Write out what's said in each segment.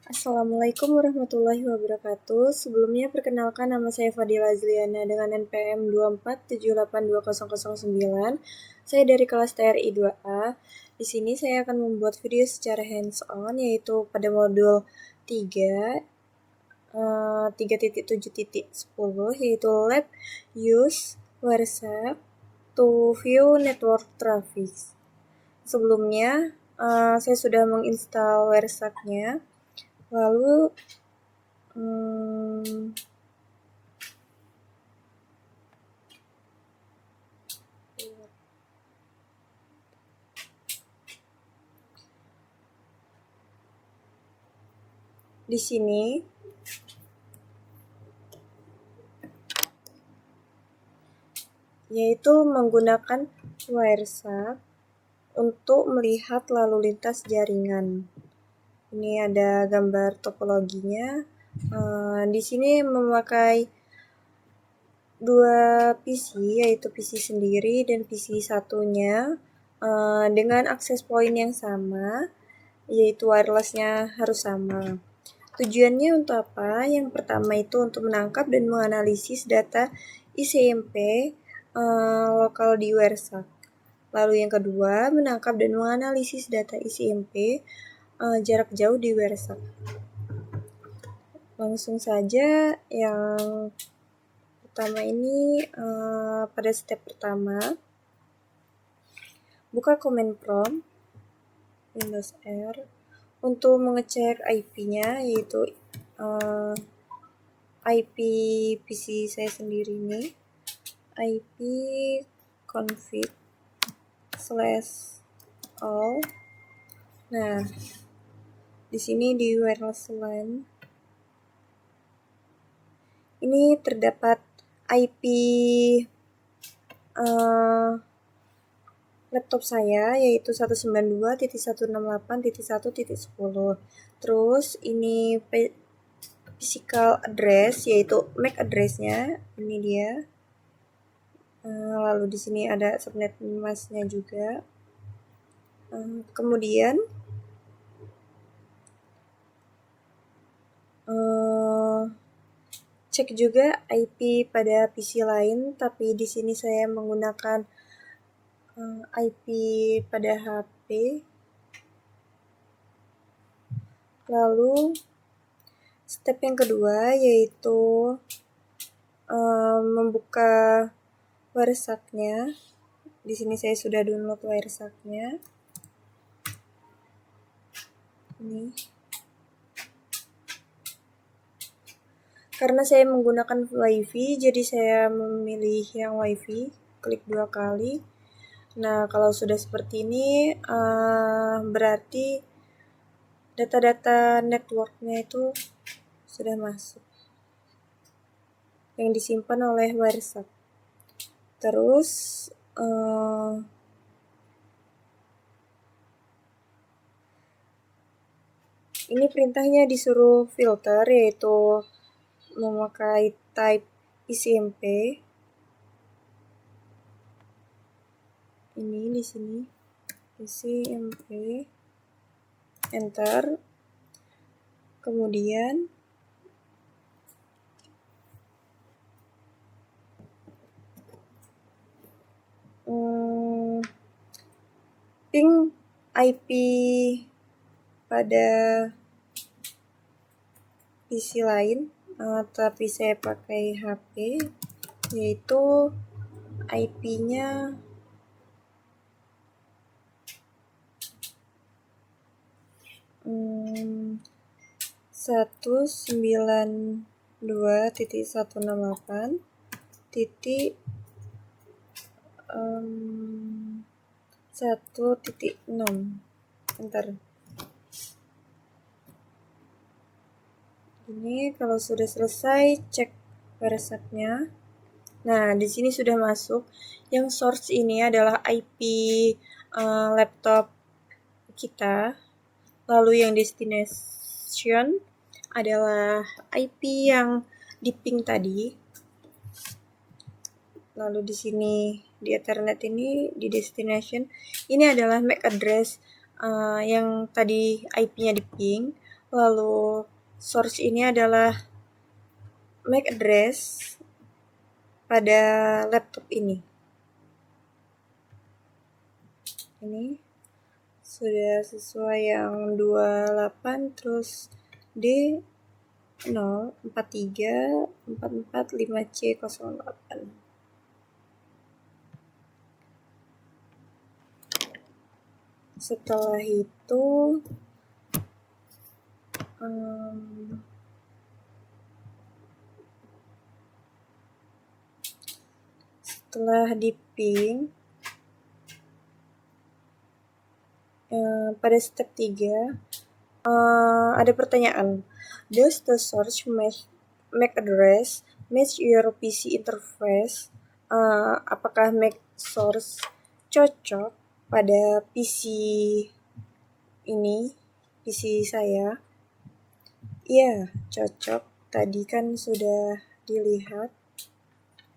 Assalamualaikum warahmatullahi wabarakatuh. Sebelumnya perkenalkan, nama saya Fadila Azliana dengan NPM 24782009. Saya dari kelas TRI 2A. Di sini saya akan membuat video secara hands-on, yaitu pada modul 3 3.7.10, yaitu Lab Use WhatsApp to View Network Traffic. Sebelumnya saya sudah menginstal WhatsApp-nya. Lalu di sini yaitu menggunakan WhatsApp untuk melihat lalu lintas jaringan. Ini ada gambar topologinya. Di sini memakai dua PC, yaitu PC sendiri dan PC satunya dengan akses point yang sama, yaitu wirelessnya harus sama. Tujuannya untuk apa? Yang pertama itu untuk menangkap dan menganalisis data ICMP lokal di WhatsApp. Lalu yang kedua, menangkap dan menganalisis data ICMP jarak jauh di WhatsApp. Langsung saja yang pertama ini, pada step pertama, buka command prompt Windows R untuk mengecek IP-nya, yaitu IP PC saya sendiri ini, IP config/all. Nah, di sini di wireless LAN ini terdapat IP laptop saya, yaitu 192.168.1.10. Terus ini physical address, yaitu MAC address-nya, ini dia. Lalu di sini ada subnet mask-nya juga. Kemudian cek juga IP pada PC lain, tapi di sini saya menggunakan IP pada HP. Lalu step yang kedua yaitu membuka WhatsApp-nya. Di sini saya sudah download WhatsApp-nya. Ini. Karena saya menggunakan WiFi, jadi saya memilih yang WiFi, klik 2 kali. Nah, kalau sudah seperti ini, berarti data-data networknya itu sudah masuk, yang disimpan oleh WhatsApp. Terus, ini perintahnya disuruh filter, yaitu memakai type ICMP. Ini di sini ICMP, enter. Kemudian ping IP pada PC lain, tapi saya pakai HP, yaitu IP-nya 192.168.1.6. Bentar. Ini kalau sudah selesai, cek WhatsApp-nya. Nah, di sini sudah masuk. Yang source ini adalah IP laptop kita. Lalu yang destination adalah IP yang di ping tadi. Lalu di sini di Ethernet ini di destination ini adalah MAC address yang tadi IP-nya di ping. Lalu source ini adalah MAC address pada laptop ini. Ini sudah sesuai yang 28, terus D 0434445C08. Setelah itu setelah di ping pada step 3 ada pertanyaan, does the source MAC address match your PC interface? Apakah MAC source cocok pada PC ini, PC saya? Iya, cocok. Tadi kan sudah dilihat.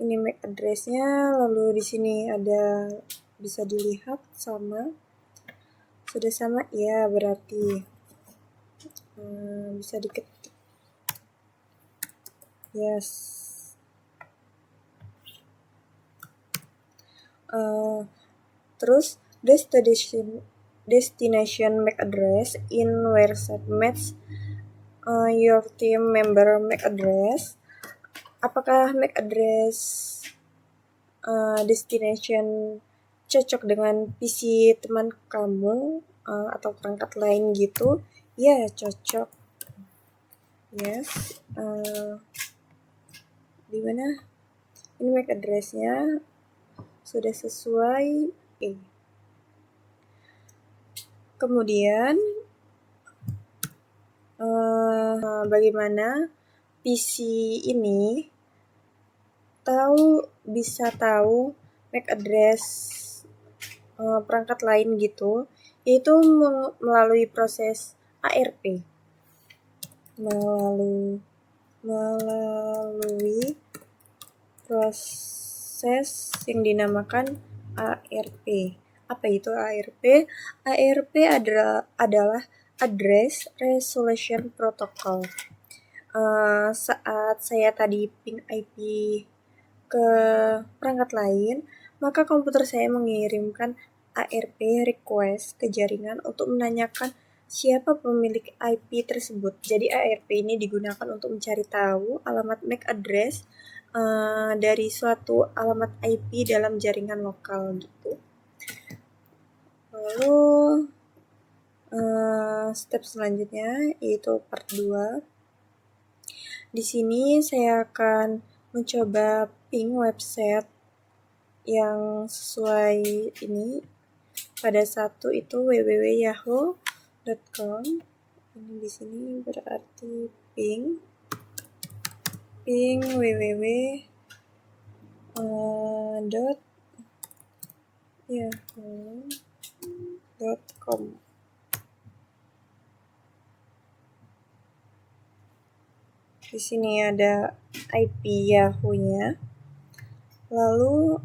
Ini MAC address-nya, lalu di sini ada bisa dilihat sama. Sudah sama? Ya, berarti bisa diketik. Yes. Terus destination MAC address in where set match your team member MAC address. Apakah MAC address destination cocok dengan PC teman kamu atau perangkat lain gitu? Ya, cocok. Yes. Di mana? Ini MAC address-nya sudah sesuai. Kemudian bagaimana PC ini bisa tahu MAC address perangkat lain gitu, yaitu melalui proses ARP. Melalui proses yang dinamakan ARP. Apa itu ARP? ARP adalah Address Resolution Protocol. Saat saya tadi ping IP ke perangkat lain, maka komputer saya mengirimkan ARP request ke jaringan untuk menanyakan siapa pemilik IP tersebut. Jadi ARP ini digunakan untuk mencari tahu alamat MAC address dari suatu alamat IP dalam jaringan lokal gitu. Lalu step selanjutnya yaitu part 2. Di sini saya akan mencoba ping website yang sesuai ini. Pada satu itu www.yahoo.com. Ini di sini berarti ping www.yahoo.com. Di sini ada IP Yahoo-nya. Lalu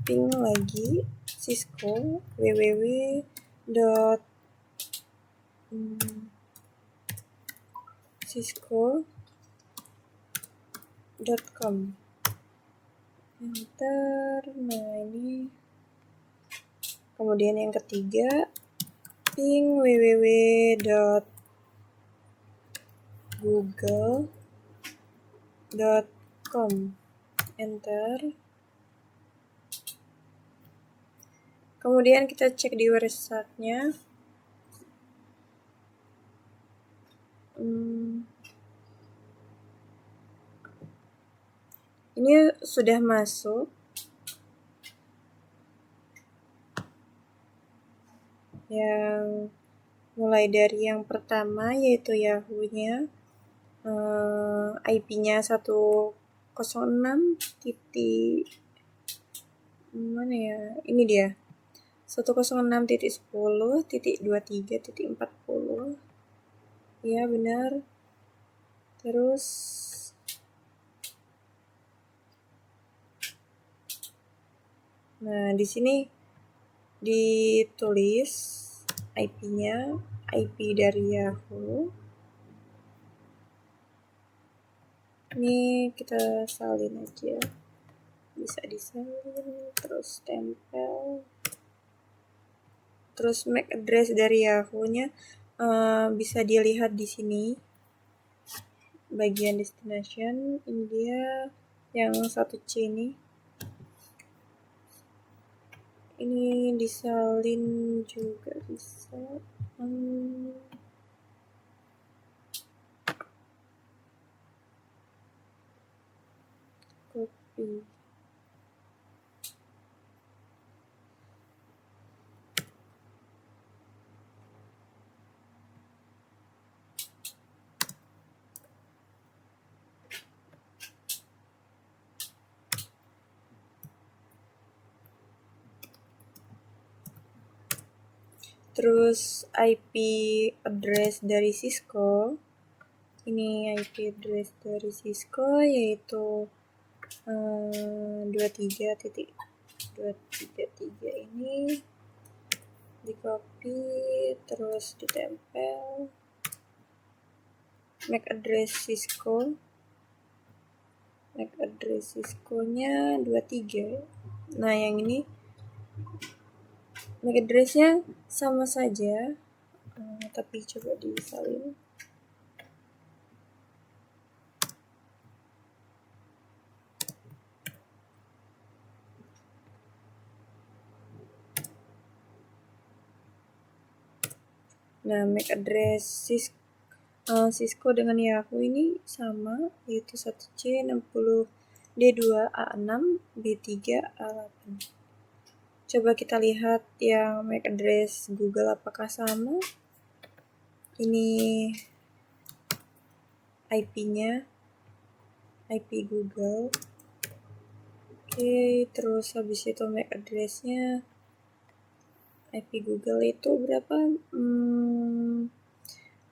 ping lagi Cisco www.cisco.com. Enter. Nah, ini kemudian yang ketiga ping www.google.com. Enter. Kemudian kita cek di website-nya. Ini sudah masuk. Yang mulai dari yang pertama yaitu Yahoo-nya. IP-nya 106 titik mana ya? Ini dia. 106.10.23.40. Ya, benar. Terus nah, di sini ditulis IP-nya IP dari Yahoo. Ini kita salin aja, bisa disalin, terus tempel. Terus MAC address dari Yahoo-nya bisa dilihat di sini, bagian destination. Ini dia yang 1C ini. Ini disalin juga bisa. Copy. Terus IP address dari Cisco. Ini IP address dari Cisco yaitu 23.233 ini di copy terus ditempel. MAC address Cisco. MAC address Cisco-nya 23. Nah, yang ini MAC address-nya sama saja, tapi coba disalin. Nah, MAC address Cisco dengan Yahoo ini sama, yaitu 1C 60 D2A6 B3A8. Coba kita lihat yang MAC address Google apakah sama. Ini IP-nya, IP Google. Oke, terus habis itu MAC address-nya IP Google itu berapa?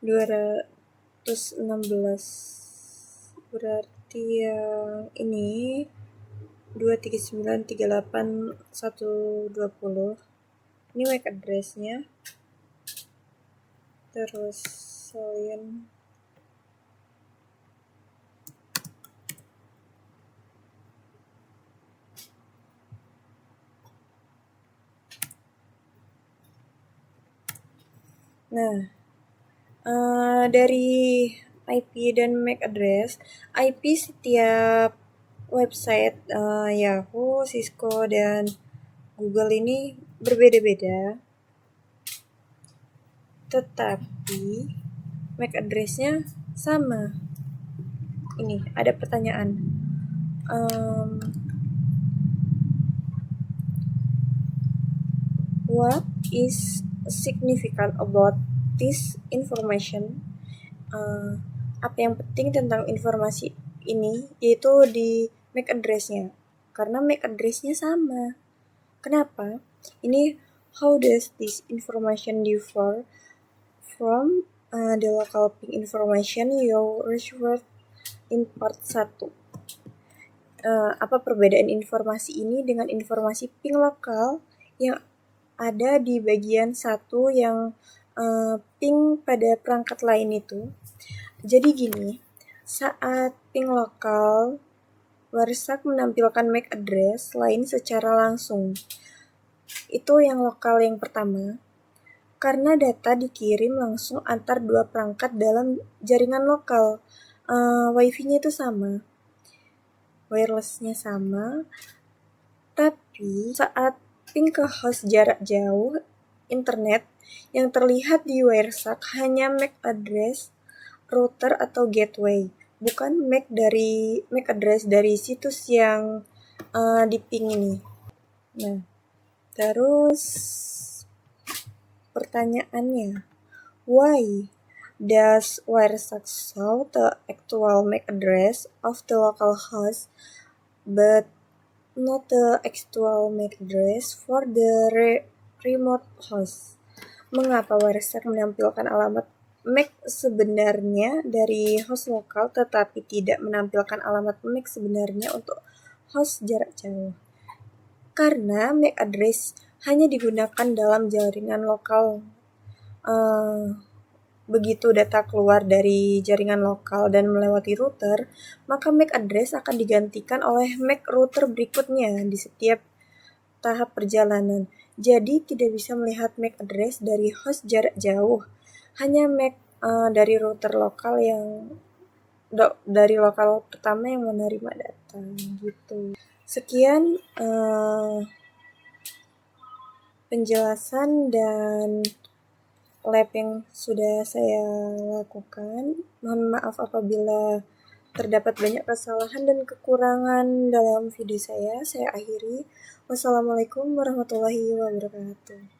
216. Berarti yang ini 239.38.120. Ini MAC address-nya. Terus salin. Nah, dari IP dan MAC address, IP setiap website Yahoo, Cisco, dan Google ini berbeda-beda. Tetapi MAC address-nya sama. Ini ada pertanyaan. What is significant about this information? Apa yang penting tentang informasi ini, yaitu di MAC address-nya. Karena MAC address-nya sama. Kenapa? Ini how does this information differ from the local ping information you referred in part 1? Apa perbedaan informasi ini dengan informasi ping lokal yang ada di bagian 1 yang ping pada perangkat lain itu? Jadi gini, saat ping lokal, WireShark menampilkan MAC address lain secara langsung. Itu yang lokal yang pertama. Karena data dikirim langsung antar dua perangkat dalam jaringan lokal. Wifi-nya itu sama. Wireless-nya sama. Tapi saat ping ke host jarak jauh internet, yang terlihat di WireShark hanya MAC address router atau gateway, bukan MAC address dari situs yang di ping ini. Nah, terus pertanyaannya, why does WireShark show the actual MAC address of the local host but not the actual MAC address for the remote host? Mengapa WireShark menampilkan alamat MAC sebenarnya dari host lokal tetapi tidak menampilkan alamat MAC sebenarnya untuk host jarak jauh? Karena MAC address hanya digunakan dalam jaringan lokal begitu data keluar dari jaringan lokal dan melewati router, maka MAC address akan digantikan oleh MAC router berikutnya di setiap tahap perjalanan. Jadi tidak bisa melihat MAC address dari host jarak jauh, hanya MAC dari router lokal yang dari lokal pertama yang menerima data gitu. Sekian penjelasan dan lab yang sudah saya lakukan. Mohon maaf apabila terdapat banyak kesalahan dan kekurangan dalam video saya. Saya akhiri. Wassalamualaikum warahmatullahi wabarakatuh.